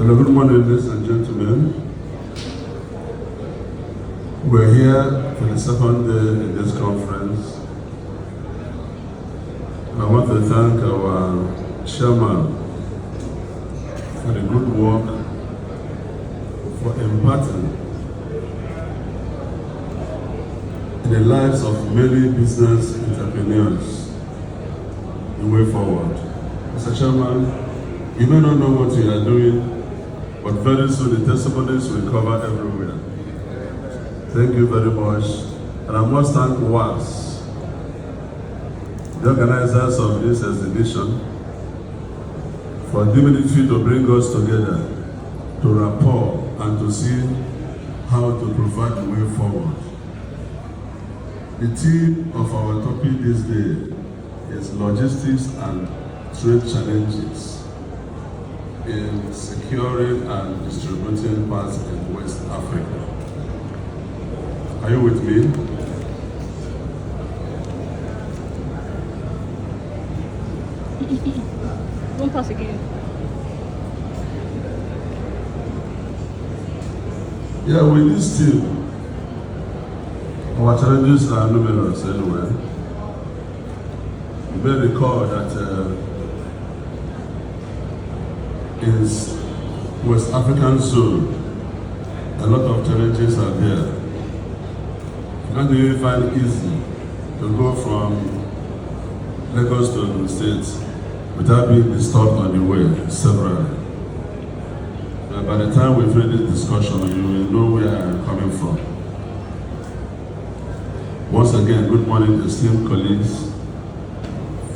Hello, good morning, ladies and gentlemen. We're here for the second day in this conference. And I want to thank our chairman for the good work, for imparting in the lives of many business entrepreneurs the way forward. Mr. Chairman, you may not know what you are doing, but very soon the testimonies will cover everywhere. Thank you very much. And I must thank WAAS, the organizers of this exhibition, for the ability to bring us together, to rapport, and to see how to provide the way forward. The theme of our topic this day is logistics and trade challenges in securing and distributing parts in West Africa. Are you with me? Don't pass again. Yeah, with this team, our challenges are numerous anyway. You may recall that in West African zone, a lot of challenges are there. You can't even find it easy to go from Lagos to the States without being disturbed on the way severally. But by the time we finish this discussion, you will know where I am coming from. Once again, good morning, esteemed colleagues,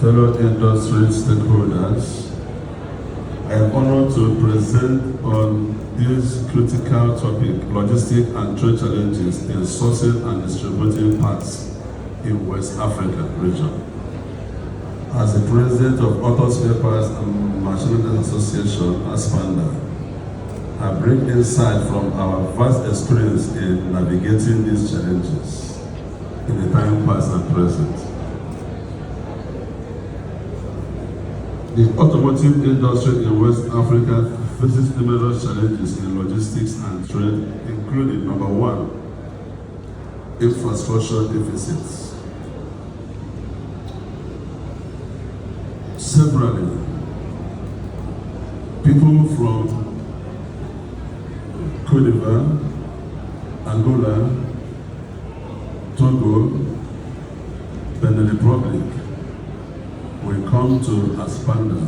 fellow industry stakeholders. I am honored to present on this critical topic, logistics and trade challenges in sourcing and distributing parts in West Africa region. As the president of Auto Spare Parts and Machinery Association, ASPMDA, I bring insight from our vast experience in navigating these challenges in the time past and present. The automotive industry in West Africa faces numerous challenges in logistics and trade, including number one, infrastructure deficits. Severally, people from Côte d'Ivoire, Angola, Togo, Benin Republic will come to ASPMDA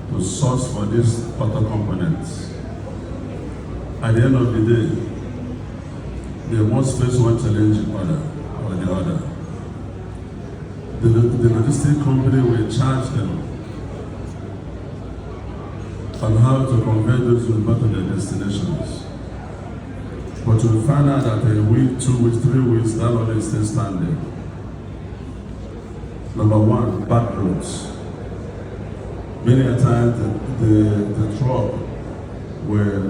to source for these auto components. At the end of the day, they must face one challenge or the other. The logistic company will charge them on how to convey those goods back to their destinations. But you'll find out that a week, 2 weeks, 3 weeks, that always stays standing. Number one, bad roads. Many a time the truck will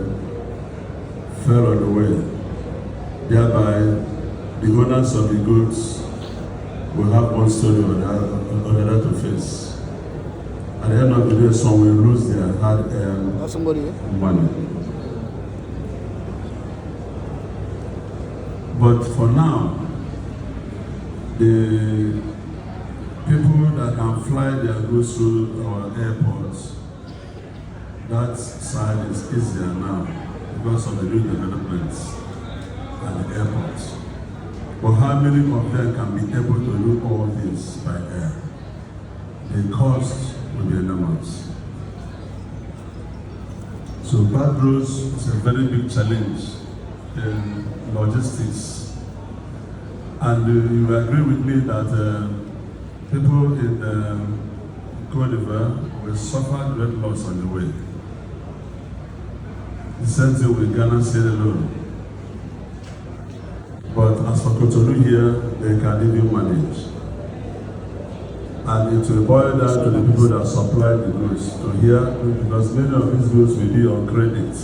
fail on the way. Thereby, the owners of the goods will have one story or the other to face. At the end of the day, some will lose their hard-earned money. But for now, the people that can fly their goods through our airports, that side is easier now because of the new developments at the airports. But how many of them can be able to do all this by air? The cost will be enormous. So bad roads is a very big challenge in logistics. And you agree with me that people in Côte d'Ivoire will suffer great loss on the way. The same thing with Ghana, Sierra Leone. But as for Cotonou here, they can even manage. And it will boil down to the people that supply the goods to here, because many of these goods will be on credit.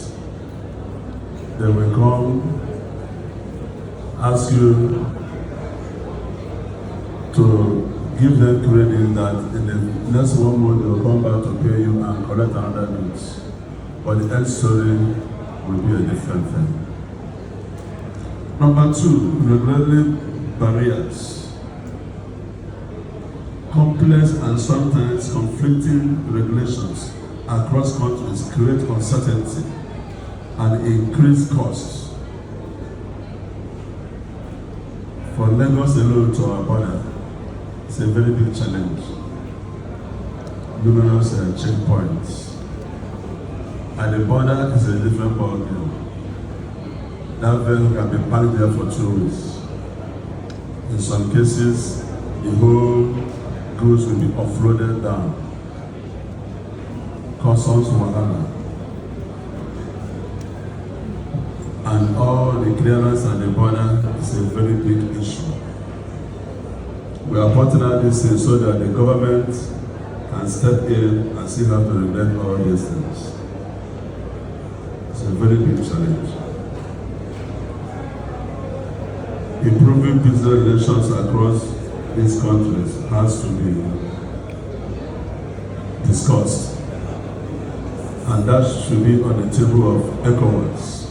They will come, ask you to give them credit that in the next 1 month they will come back to pay you and collect another goods. but the end story will be a different thing. Number two, regulatory barriers. Complex and sometimes conflicting regulations across countries create uncertainty and increase costs. For Lagos alone to our border, it's a very big challenge. Numerous checkpoints. At the border, it's a different ballgame. That vehicle can be parked there for 2 weeks. In some cases, the whole goods will be offloaded down. Customs wahala. And all the clearance at the border is a very big issue. We are putting out this thing so that the government can step in and see how to regulate all these things. It's a very big challenge. Improving business relations across these countries has to be discussed, and that should be on the table of ECOWAS.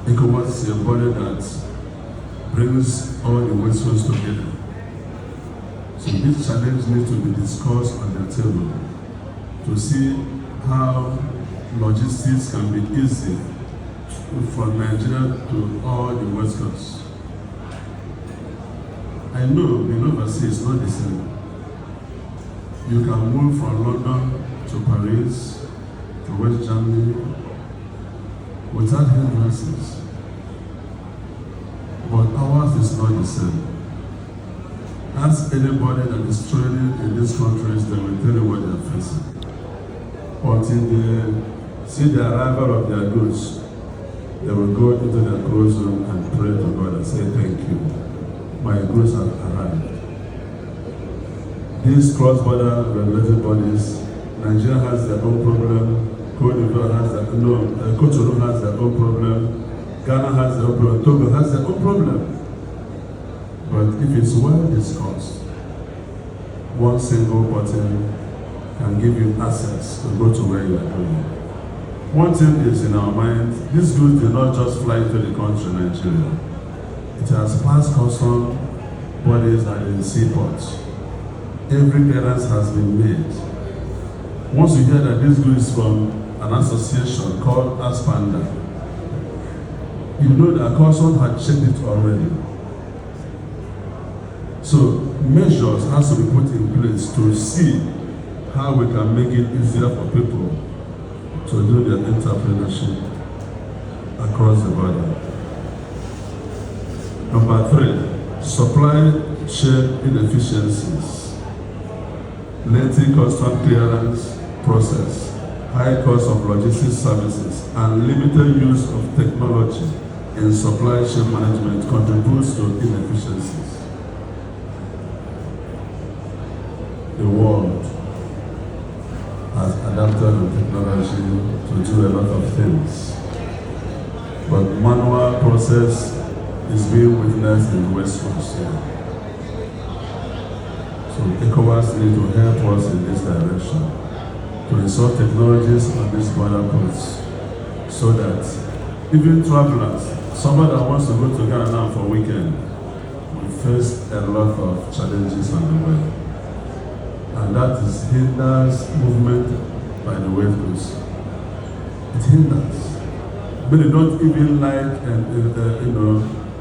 ECOWAS is a body that brings all the Westerners together. So this challenge needs to be discussed on the table to see how logistics can be easy from Nigeria to all the West Coast. I know in overseas it's not the same. You can move from London to Paris to West Germany without hindrances. But ours is not the same. Ask anybody that is trading in these countries, they will tell you what they are facing. Until they see the arrival of their goods, they will go into their closed room and pray to God and say, thank you. My goods have arrived. These cross-border regulated bodies, Nigeria has their own problem, Cotonou has their own problem, Ghana has their own problem, Togo has their own problem. But if it's well discussed, one single button can give you access to go to where you are going. One thing is in our mind, these goods do not just fly into the country, Nigeria. It has passed custom bodies at the seaports. Every clearance has been made. Once you hear that this goods from an association called ASPMDA, you know that custom had checked it already. So measures has to be put in place to see how we can make it easier for people to do their entrepreneurship across the border. Number three, supply chain inefficiencies, lengthy custom clearance process, high cost of logistics services, and limited use of technology in supply chain management contributes to inefficiencies. The world has adapted to technology to do a lot of things, but manual process is being witnessed in the West Coast here. So ECOWAS need to help us in this direction to install technologies on these border ports so that even travelers, somebody that wants to go to Ghana now for a weekend, will face a lot of challenges on the way. And that hinders movement by the West Coast. It hinders. But they don't even like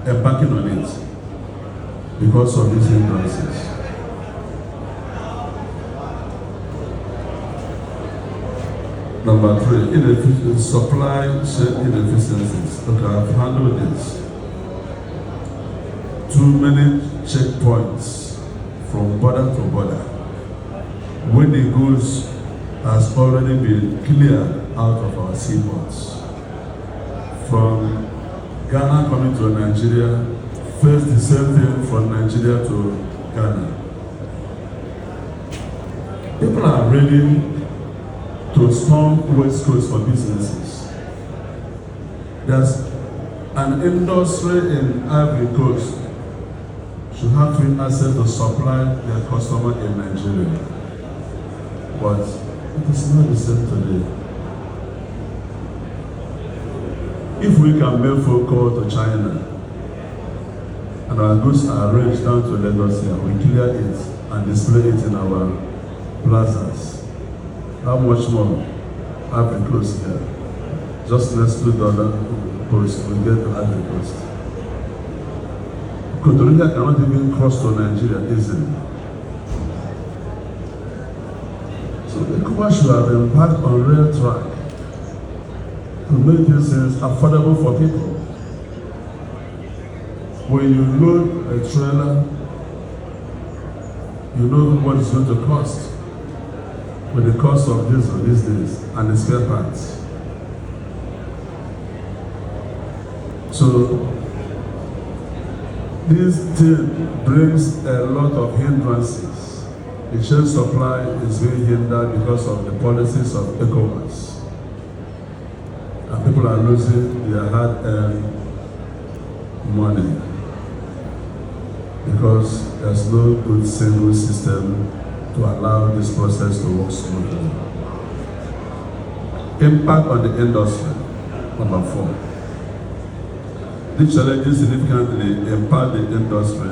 embarking on it because of these hindrances. Number three, supply chain inefficiencies. Okay, I've handled this. Too many checkpoints from border to border. When the goods has already been cleared out of our seaports. From Ghana coming to Nigeria, first the same thing from Nigeria to Ghana. People are ready to storm West Coast for businesses. There's an industry in Ivory Coast should have free access to supply their customer in Nigeria. But it is not the same today. If we can make phone call to China and our goods are arranged down to Lagos here, we clear it and display it in our plazas. How much more have the close here? Just next $2 post, we get to have the cost. Kotoringa cannot even cross to Nigeria easily. So the Cuba should have embarked on rail track to make these things affordable for people. When you load a trailer, you know what it's going to cost with the cost of diesel these days and the spare parts. So this thing brings a lot of hindrances. The chain supply is being hindered because of the policies of ECOWAS. And people are losing their hard-earned money because there's no good single system to allow this process to work smoothly. Impact on the industry, number 4. These challenges significantly impact the industry,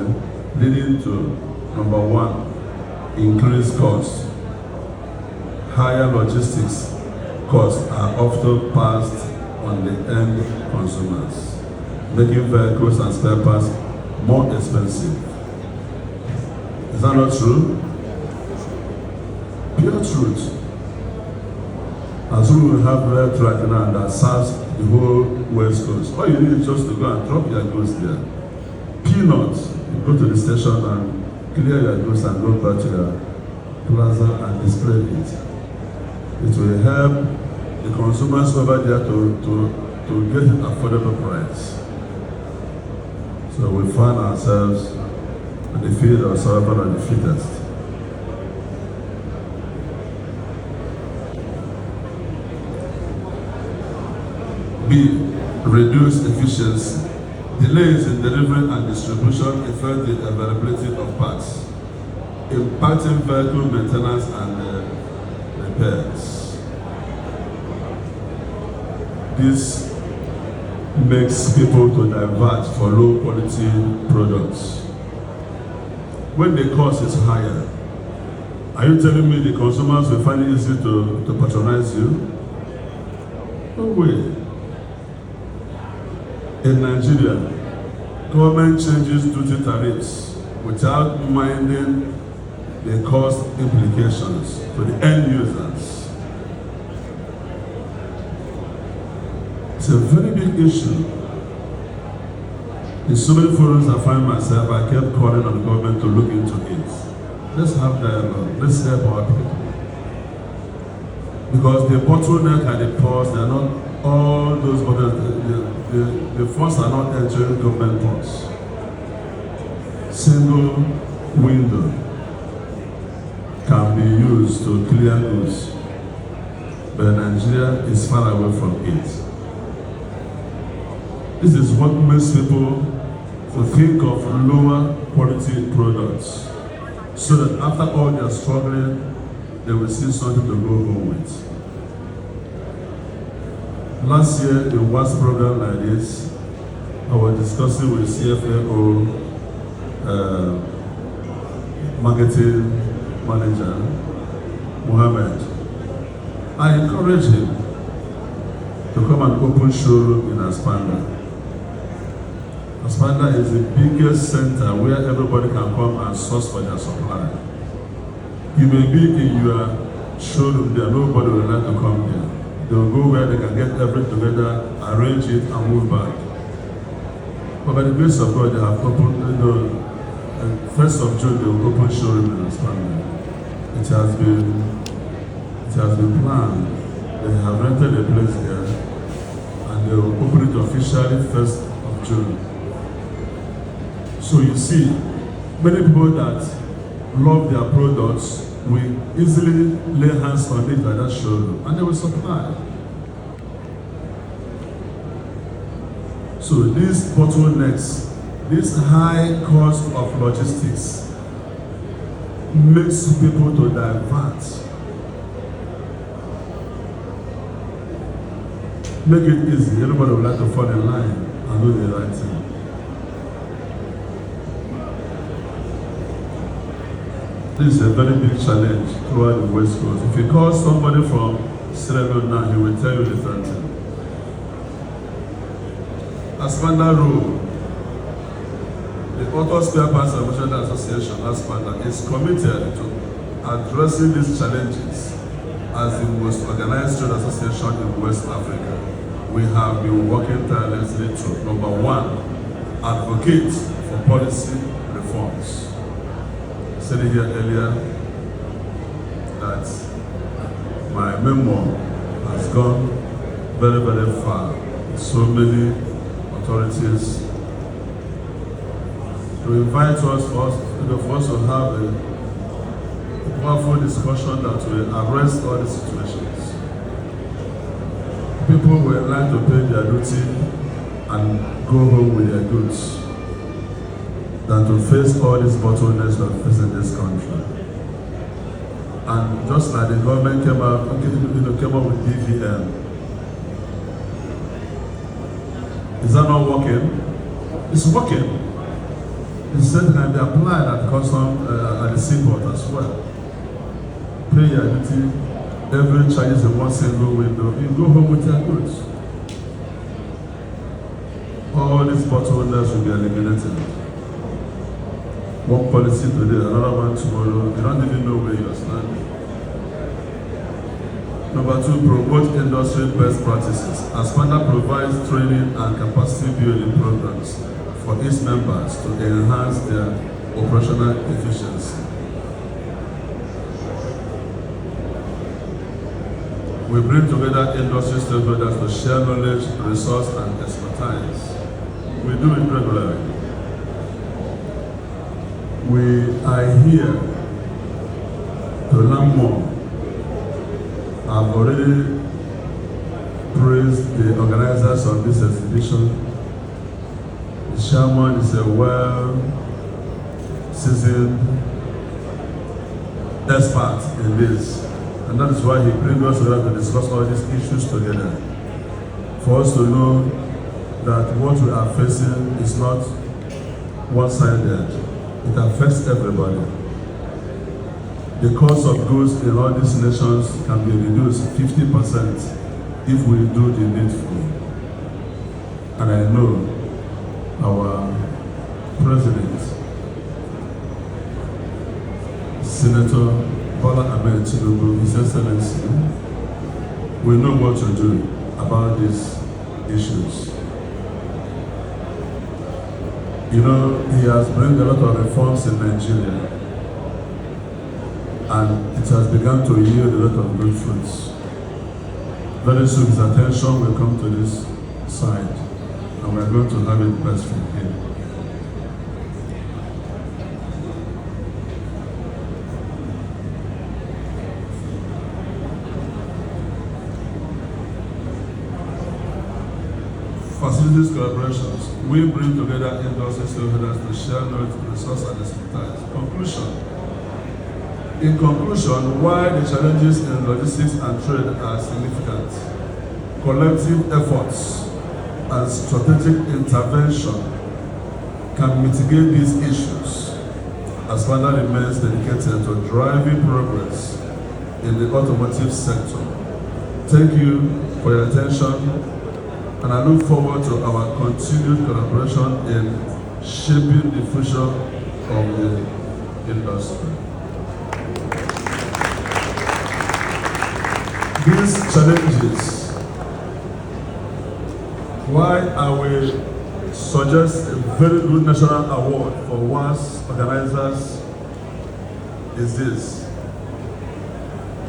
leading to, number 1, increased costs. Higher logistics costs are often passed on the end consumers, making vehicles and spare parts more expensive. Is that not true? Pure truth. As we will have rail track now that serves the whole West Coast, all you need is just to go and drop your goods there. Peanuts, you go to the station and clear your goods and go back to your plaza and display it. It will help the consumers over there to get an affordable price. So we find ourselves in the field of survival of the fittest. B. Reduced efficiency. Delays in delivery and distribution affect the availability of parts, impacting vehicle maintenance and repairs. This makes people to divert for low quality products. When the cost is higher, are you telling me the consumers will find it easy to patronize you? No way. In Nigeria, government changes duty tariffs without minding the cost implications to the end users. It's a very big issue. In so many forums I find myself, I kept calling on the government to look into it. Let's have dialogue. Let's help our people. Because the bottleneck and the pause, they are not all those bottlenecks. The funds are not entering government funds. Single window can be used to clear goods, but Nigeria is far away from it. This is what makes people to think of lower quality products, so that after all their struggling, they will see something to go home with. Last year, the WAAS program like this, I was discussing with CFAO marketing manager, Mohammed. I encouraged him to come and open showroom in ASPMDA. ASPMDA is the biggest center where everybody can come and source for their supply. You may be in your showroom there, nobody will like to come here. They will go where they can get everything together, arrange it, and move back. But by the grace of God, they have opened, 1st of June, they will open showroom in ASPMDA. It has been planned. They have rented a place there, and they will open it officially 1st of June. So you see, many people that love their products will easily lay hands on it at that showroom, and they will supply. So these bottlenecks, this high cost of logistics, makes people to divert. make it easy. Everybody would like to fall in line and do the right thing. This is a very big challenge throughout the West Coast. If you call somebody from Sierra Leone now, he will tell you the third thing. ASPMDA rule, the Auto Spare Parts and Machinery Association, ASPMDA, is committed to addressing these challenges as the most organized trade association in West Africa. We have been working tirelessly to, number one, advocate for policy reforms. I said it here earlier that my memoir has gone very, very far. So many authorities to invite us for us to have a powerful discussion that will arrest all these situations. People were like to pay their duty and go home with their goods than to face all these bottlenecks that we face in this country. And just like the government came up with DVM, is that not working? It's working. The same can be applied at custom at the seaport as well. Pay your duty, every charge is in one single window, you go home with your goods. All these bottlenecks will be eliminated. One policy today, another one tomorrow, you don't even know where you're standing. Number two, promote industry best practices. ASPMDA provides training and capacity building programs for its members to enhance their operational efficiency. We bring together industry stakeholders to share knowledge, resource, and expertise. We do it regularly. We are here to learn more. I've already praised the organizers of this exhibition. The chairman is a well-seasoned expert in this, and that is why he brings us together to discuss all these issues together. For us to know that what we are facing is not one-sided. It affects everybody. The cost of goods in all these nations can be reduced 50% if we do the needful. And I know our President, Senator Bola Ahmed Tinubu, His Excellency, will know what to do about these issues. You know, he has brought a lot of reforms in Nigeria, and it has begun to yield a lot of good fruits. Very soon his attention will come to this side, and we are going to have it best from him. Facilities collaborations. We bring together industry stakeholders to share knowledge, resource, and expertise. Conclusion. In conclusion, while the challenges in logistics and trade are significant, collective efforts and strategic intervention can mitigate these issues. ASPMDA remains dedicated to driving progress in the automotive sector. Thank you for your attention, and I look forward to our continued collaboration in shaping the future of the industry. These challenges, why I will suggest a very good national award for WAAS organizers is this.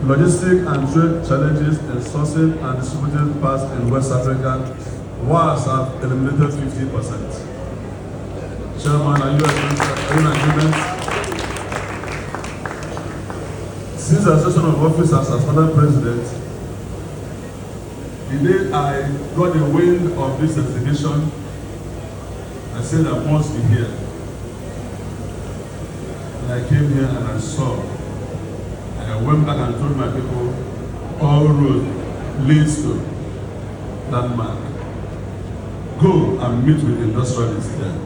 Logistic and trade challenges in sourcing and distributing parts in West Africa, WAAS have eliminated 50%. Chairman, are you in agreement? Since the assumption of office as ASPMDA president, the day I got the wind of this exhibition, I said I must be here. And I came here and I saw. I went back and told my people, all road leads to landmark. Go and meet with industrialists there.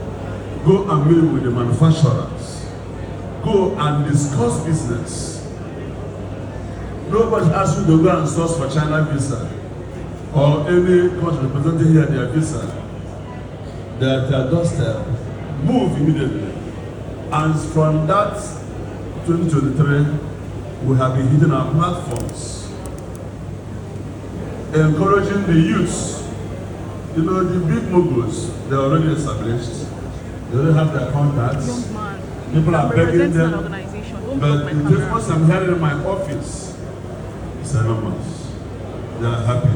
Go and meet with the manufacturers. Go and discuss business. Nobody asks you to go and source for China visa or any country representing here their visa. They're at their doorstep. Move immediately. And from that 2023, we have been hitting our platforms, encouraging the youths. You know, the big moguls, they're already established. They already have their contacts. People are begging them. But the difference I'm hearing in my office is enormous. They are happy.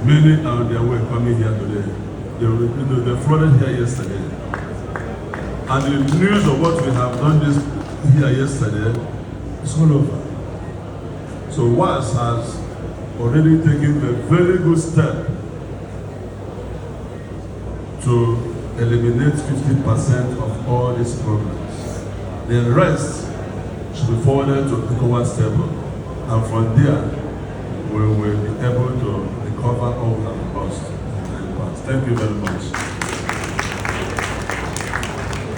Many are on their way coming here today. They flooded here yesterday. And the news of what we have done this here yesterday is all over. So WAAS has already taken a very good step to eliminate 50% of all these problems. The rest should be forwarded to the ECOWAS table, and from there, we will be able to recover all we have lost in the past. Thank you very much.